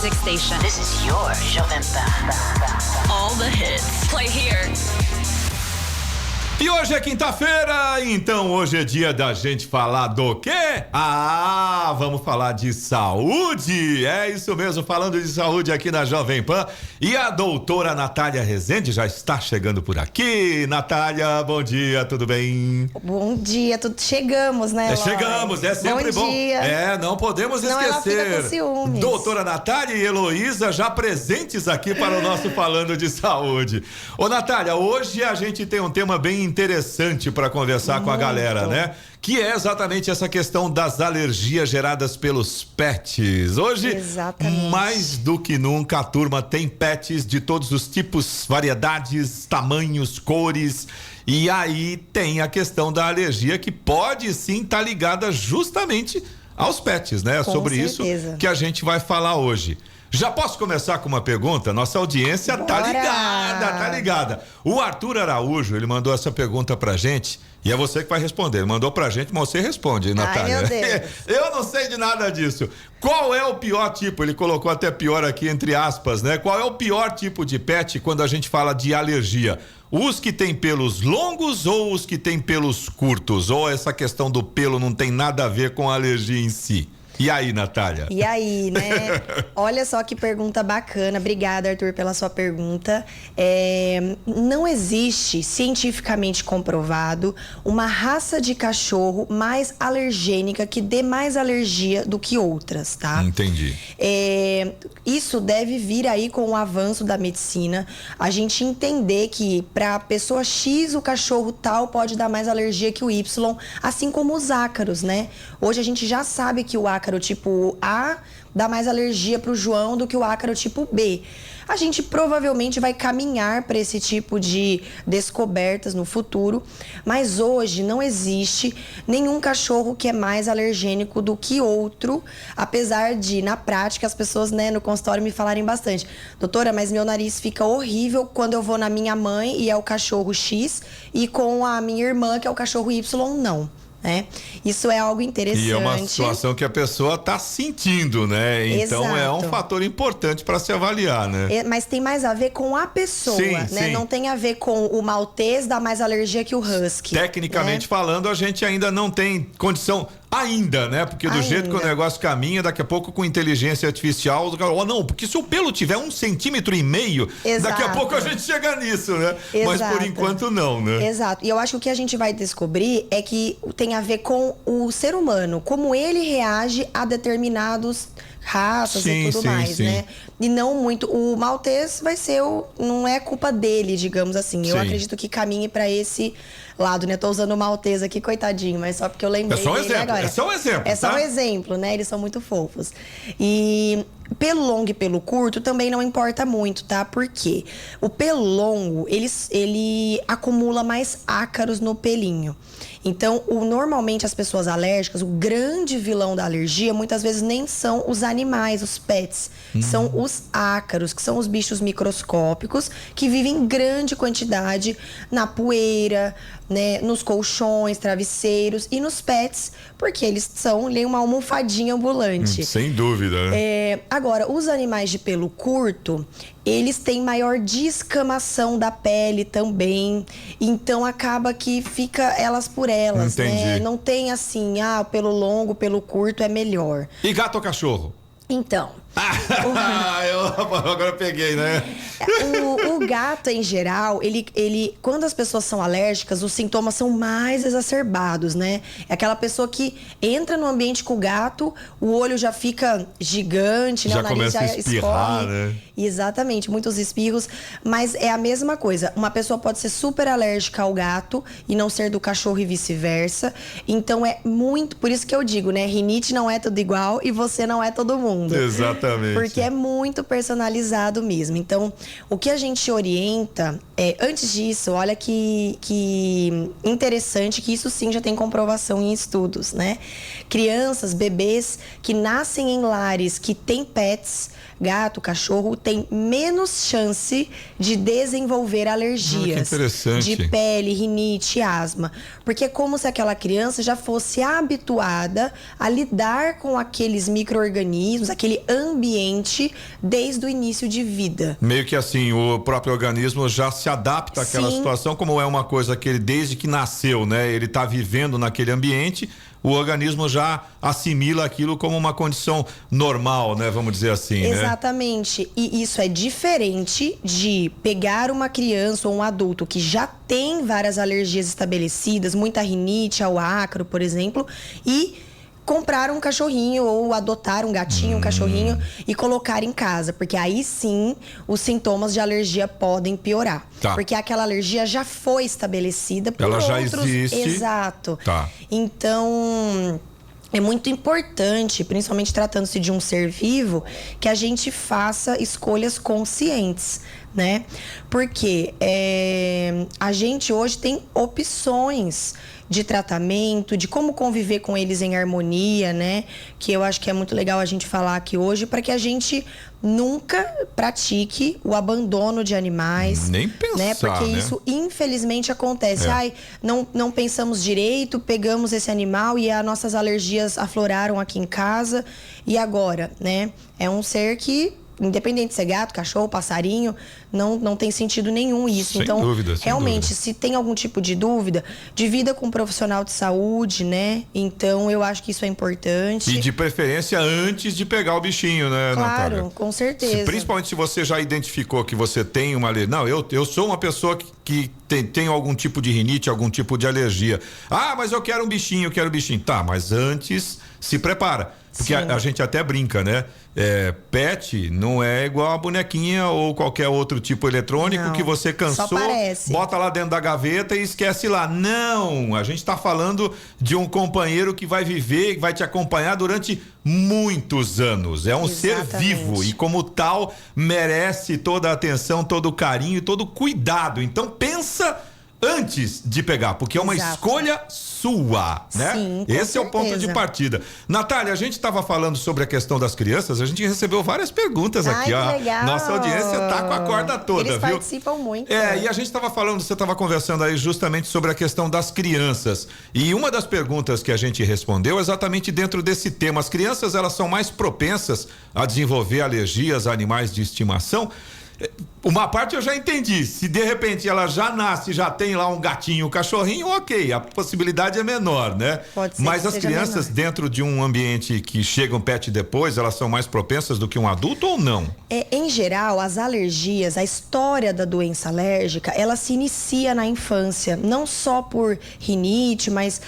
music station. This is your Jovem Pan. All the hits. Play here. E hoje é quinta-feira, então hoje é dia da gente falar do quê? Vamos falar de saúde. É isso mesmo, falando de saúde aqui na Jovem Pan. E a doutora Natália Rezende já está chegando por aqui. Natália, bom dia, tudo bem? Bom dia, chegamos, né, Chegamos, é sempre bom. Bom dia. Não podemos Senão esquecer. ela fica com ciúmes. Doutora Natália e Heloísa já presentes aqui para o nosso Falando de Saúde. Ô Natália, hoje a gente tem um tema bem interessante para conversar com a galera, né? Que é exatamente essa questão das alergias geradas pelos pets. Hoje, exatamente, mais do que nunca, a turma tem pets de todos os tipos, variedades, tamanhos, cores. E aí tem a questão da alergia que pode sim estar ligada justamente aos pets, né? Com Sobre certeza. isso que a gente vai falar hoje. Já posso começar com uma pergunta? Nossa audiência tá ligada. O Arthur Araújo, ele mandou essa pergunta pra gente e é você que vai responder. Ele mandou pra gente, mas você responde, Natália. Ai, meu Deus. Eu não sei de nada disso. Qual é o pior tipo? Ele colocou até pior aqui entre aspas, né? Qual é o pior tipo de pet quando a gente fala de alergia? Os que têm pelos longos ou os que têm pelos curtos? Ou essa questão do pelo não tem nada a ver com a alergia em si? E aí, Natália? E aí, né? Olha só que pergunta bacana. Obrigada, Arthur, pela sua pergunta. Não existe, cientificamente comprovado, uma raça de cachorro mais alergênica que dê mais alergia do que outras, tá? Entendi. Isso deve vir aí com o avanço da medicina. A gente entender que para pessoa X, o cachorro tal pode dar mais alergia que o Y, assim como os ácaros, né? Hoje a gente já sabe que o ácaro tipo A dá mais alergia para o João do que o ácaro tipo B. A gente provavelmente vai caminhar para esse tipo de descobertas no futuro, mas hoje não existe nenhum cachorro que é mais alergênico do que outro, apesar de, na prática, as pessoas, né, no consultório me falarem bastante: doutora, mas meu nariz fica horrível quando eu vou na minha mãe e é o cachorro X, e com a minha irmã, que é o cachorro Y, não. Isso é algo interessante. E é uma situação que a pessoa está sentindo, né? Então Exato. É um fator importante para se avaliar, né? Mas tem mais a ver com a pessoa, sim, né? Sim. Não tem a ver com o maltês dar mais alergia que o husky. Tecnicamente falando, a gente ainda não tem condição ainda, né? Porque do jeito que o negócio caminha, daqui a pouco com inteligência artificial, não, porque se o pelo tiver 1,5 centímetro, daqui a pouco a gente chega nisso, né? Exato. Mas por enquanto não, né? Exato. E eu acho que o que a gente vai descobrir é que tem a ver com o ser humano, como ele reage a determinados raças e tudo mais, né? E não muito. O maltês vai ser não é culpa dele, digamos assim. Eu acredito que caminhe para esse lado, né? Tô usando o maltês aqui, coitadinho, mas só porque eu lembrei dele agora. É só um exemplo. É só um exemplo, né? Eles são muito fofos. E pelo longo e pelo curto também não importa muito, tá? Por quê? O pelo longo, ele acumula mais ácaros no pelinho. Então, normalmente as pessoas alérgicas, o grande vilão da alergia, muitas vezes nem são os animais, os pets. São os ácaros, que são os bichos microscópicos que vivem em grande quantidade na poeira, né, nos colchões, travesseiros e nos pets, porque eles são uma almofadinha ambulante. Sem dúvida, né? Agora, os animais de pelo curto, eles têm maior descamação da pele também, então acaba que fica elas por elas, né? Não tem assim, o pelo longo, o pelo curto é melhor. E gato ou cachorro? Então... Agora eu peguei, né? O gato, em geral, ele, quando as pessoas são alérgicas, os sintomas são mais exacerbados, né? É aquela pessoa que entra no ambiente com o gato, o olho já fica gigante, né? Já o nariz começa já a espirrar, escorre. né? Exatamente, muitos espirros, mas é a mesma coisa. Uma pessoa pode ser super alérgica ao gato e não ser do cachorro e vice-versa. Então é muito, por isso que eu digo, né? Rinite não é tudo igual e você não é todo mundo. Exatamente. Porque é muito personalizado mesmo. Então, o que a gente orienta antes disso, olha que interessante, que isso sim já tem comprovação em estudos, né? Crianças, bebês que nascem em lares que têm pets, gato, cachorro, tem menos chance de desenvolver alergias de pele, rinite, asma. Porque é como se aquela criança já fosse habituada a lidar com aqueles micro-organismos, aquele ambiente ambiente desde o início de vida. Meio que assim, o próprio organismo já se adapta àquela Sim. situação, como é uma coisa que ele, desde que nasceu, né? Ele está vivendo naquele ambiente, o organismo já assimila aquilo como uma condição normal, né? Vamos dizer assim, né? Exatamente. E isso é diferente de pegar uma criança ou um adulto que já tem várias alergias estabelecidas, muita rinite ao ácaro, por exemplo, e comprar um cachorrinho ou adotar um gatinho, um cachorrinho e colocar em casa, porque aí sim os sintomas de alergia podem piorar. Tá. Porque aquela alergia já foi estabelecida por Ela já outros... existe. Exato. Tá. Então, é muito importante, principalmente tratando-se de um ser vivo, que a gente faça escolhas conscientes, né? Porque a gente hoje tem opções de tratamento, de como conviver com eles em harmonia, né? Que eu acho que é muito legal a gente falar aqui hoje, para que a gente nunca pratique o abandono de animais. Nem pensar, né? Porque né? isso, infelizmente, acontece. É. Ai, não pensamos direito, pegamos esse animal e as nossas alergias afloraram aqui em casa. E agora, né? É um ser que, independente de ser gato, cachorro, passarinho, não tem sentido nenhum isso. Sem Então, dúvida, sem realmente, dúvida. se tem algum tipo de dúvida, divida com um profissional de saúde, né? Então, eu acho que isso é importante. E de preferência antes de pegar o bichinho, né, Natália? Claro, com certeza. Principalmente se você já identificou que você tem uma alergia. Não, eu sou uma pessoa que tem algum tipo de rinite, algum tipo de alergia. Ah, mas eu quero um bichinho, eu quero um bichinho. Tá, mas antes se prepara. Porque Sim. a gente até brinca, né? Pet não é igual a bonequinha ou qualquer outro tipo eletrônico Não, que você cansou, só parece. bota lá dentro da gaveta e esquece lá. Não, a gente tá falando de um companheiro que vai viver, que vai te acompanhar durante muitos anos. É um ser Exatamente. vivo e como tal merece toda a atenção, todo o carinho e todo o cuidado. Então pensa antes de pegar, porque é uma Exato. escolha sua, né? Sim, com Esse é o ponto de certeza. partida. Natália, a gente estava falando sobre a questão das crianças, a gente recebeu várias perguntas Ai, aqui, que ó. legal. Nossa audiência tá com a corda toda, Eles viu? participam muito. E a gente estava falando, você estava conversando aí justamente sobre a questão das crianças. E uma das perguntas que a gente respondeu é exatamente dentro desse tema. As crianças, elas são mais propensas a desenvolver alergias a animais de estimação. Uma parte eu já entendi. Se de repente ela já nasce, já tem lá um gatinho, um cachorrinho, ok, a possibilidade é menor, né? Pode ser Mas que as seja crianças menor. dentro de um ambiente que chega um pet depois, elas são mais propensas do que um adulto ou não? Em geral, as alergias, a história da doença alérgica, ela se inicia na infância, não só por rinite, mas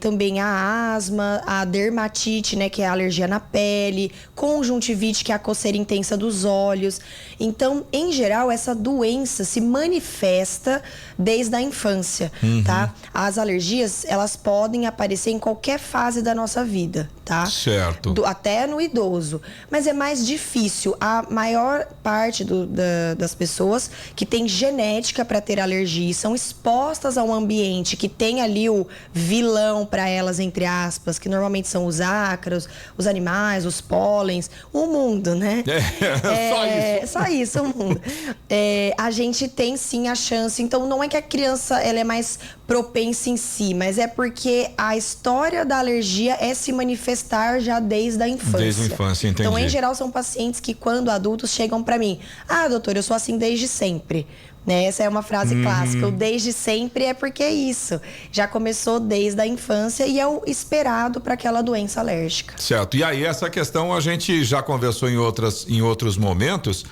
também a asma, a dermatite, né, que é a alergia na pele, conjuntivite, que é a coceira intensa dos olhos. Então, em geral, essa doença se manifesta desde a infância, tá? As alergias, elas podem aparecer em qualquer fase da nossa vida, tá? Certo. Até no idoso. Mas é mais difícil. A maior parte das pessoas que tem genética para ter alergia e são expostas a um ambiente que tem ali o vilão para elas, entre aspas, que normalmente são os ácaros, os animais, os pólens, o mundo, né? Só isso. Só isso, o mundo. A gente tem sim a chance. Então, não é que a criança ela é mais propensa em si, mas é porque a história da alergia é se manifestar já desde a infância. Desde a infância, entendi. Então, em geral, são pacientes que, quando adultos, chegam para mim. Ah, doutor, eu sou assim desde sempre. Né? Essa é uma frase clássica. O desde sempre é porque é isso. Já começou desde a infância e é o esperado para aquela doença alérgica. Certo. E aí, essa questão a gente já conversou em outros momentos,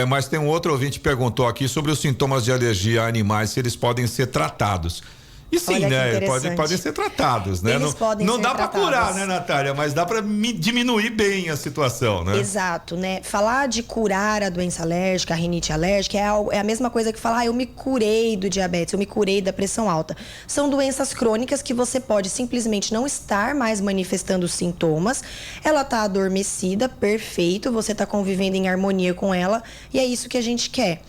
mas tem um outro ouvinte que perguntou aqui sobre os sintomas de alergia a animais, se eles podem ser tratados. E sim, Olha que né? interessante. Podem ser tratados, né? Eles podem não ser dá para tratados. curar, né, Natália? Mas dá para diminuir bem a situação, né? Exato, né? Falar de curar a doença alérgica, a rinite alérgica, é a mesma coisa que falar, eu me curei do diabetes, eu me curei da pressão alta. São doenças crônicas que você pode simplesmente não estar mais manifestando sintomas, ela tá adormecida, perfeito, você tá convivendo em harmonia com ela e é isso que a gente quer.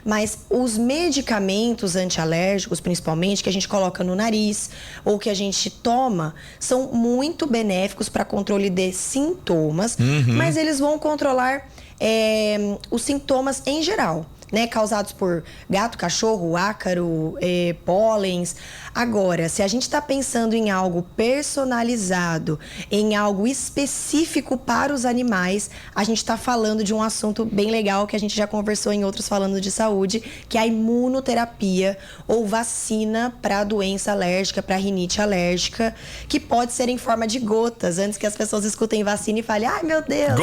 Mas os medicamentos antialérgicos, principalmente, que a gente coloca no nariz ou que a gente toma, são muito benéficos para controle de sintomas, mas eles vão controlar os sintomas em geral. né, causados por gato, cachorro, ácaro, pólens. Agora, se a gente está pensando em algo personalizado, em algo específico para os animais, a gente está falando de um assunto bem legal que a gente já conversou em outros falando de saúde, que é a imunoterapia ou vacina para doença alérgica, para rinite alérgica, que pode ser em forma de gotas, antes que as pessoas escutem vacina e falem, ai meu Deus.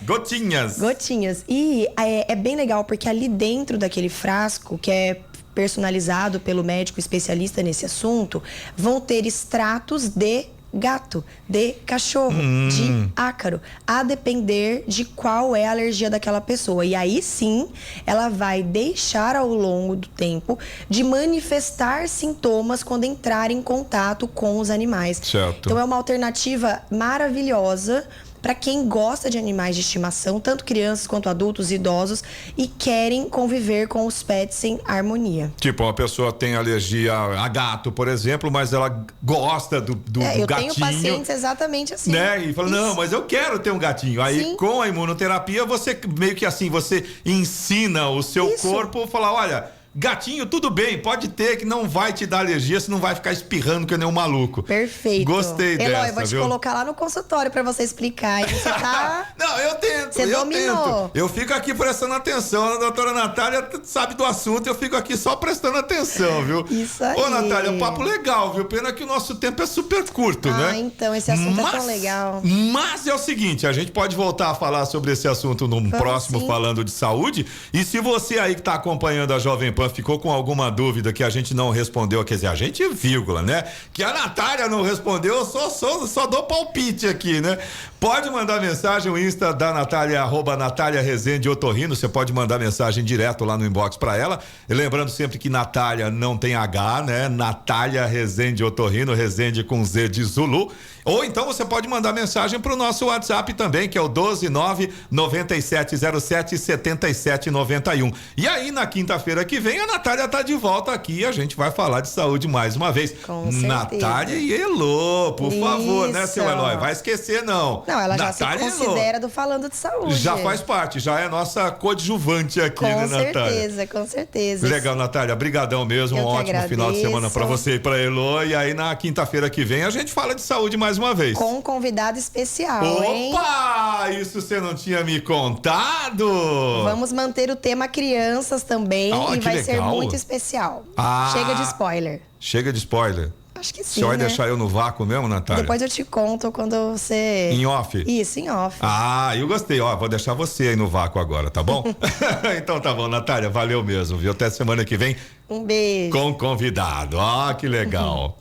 Gotinhas. Gotinhas. E é bem legal porque ali dentro daquele frasco, que é personalizado pelo médico especialista nesse assunto, vão ter extratos de gato, de cachorro, de ácaro, a depender de qual é a alergia daquela pessoa. E aí sim, ela vai deixar ao longo do tempo de manifestar sintomas quando entrar em contato com os animais. Certo. Então é uma alternativa maravilhosa para quem gosta de animais de estimação, tanto crianças quanto adultos e idosos, e querem conviver com os pets em harmonia. Tipo, uma pessoa tem alergia a gato, por exemplo, mas ela gosta do eu gatinho. Tenho pacientes exatamente assim. Né? E fala, não, mas eu quero ter um gatinho. Aí, Sim. com a imunoterapia, você meio que assim, você ensina o seu corpo a falar, olha, gatinho, tudo bem, pode ter, que não vai te dar alergia, você não vai ficar espirrando que nem um maluco. Perfeito. Gostei dessa, Eloy, eu vou te colocar lá no consultório pra você explicar. E você tá... Não, eu tento, Você dominou. Eu fico aqui prestando atenção. A doutora Natália sabe do assunto, eu fico aqui só prestando atenção, viu? Isso aí. Ô, Natália, papo legal, viu? Pena que o nosso tempo é super curto, né? Ah, então, esse assunto é tão legal. Mas é o seguinte, a gente pode voltar a falar sobre esse assunto num próximo sim. Falando de Saúde. E se você aí que tá acompanhando a Jovem Pan ficou com alguma dúvida que a gente não respondeu, quer dizer, a gente, vírgula, né? Que a Natália não respondeu, eu só dou palpite aqui, né? Pode mandar mensagem, o Insta da Natália, @Natália Rezende Otorrino, você pode mandar mensagem direto lá no inbox pra ela. E lembrando sempre que Natália não tem H, né? Natália Rezende Otorrino, Rezende com Z de Zulu. Ou então você pode mandar mensagem pro nosso WhatsApp também, que é o 12997077791. E aí, na quinta-feira que vem, a Natália tá de volta aqui e a gente vai falar de saúde mais uma vez. Com certeza. Natália e Elô, por favor, né, seu Isso. Eloy? Vai esquecer, não. Não, ela Natália já se considera do Falando de Saúde. Já faz parte, já é nossa coadjuvante aqui, né, Natália? Com certeza. Legal, Natália, brigadão mesmo, Eu um que ótimo final de agradeço. semana pra você e pra Elô. E aí, na quinta-feira que vem, a gente fala de saúde mais uma vez. Com um convidado especial, hein? Opa! Isso você não tinha me contado! Vamos manter o tema crianças também Ah, e que vai ser legal. muito especial. Ah. Chega de spoiler. Chega de spoiler. Acho que sim, Você vai né? deixar eu no vácuo mesmo, Natália? Depois eu te conto quando você... Em off? Isso, em off. Ah, eu gostei. Ó, vou deixar você aí no vácuo agora, tá bom? Então tá bom, Natália, valeu mesmo, viu? Até semana que vem Um beijo. com convidado. Ó, que legal.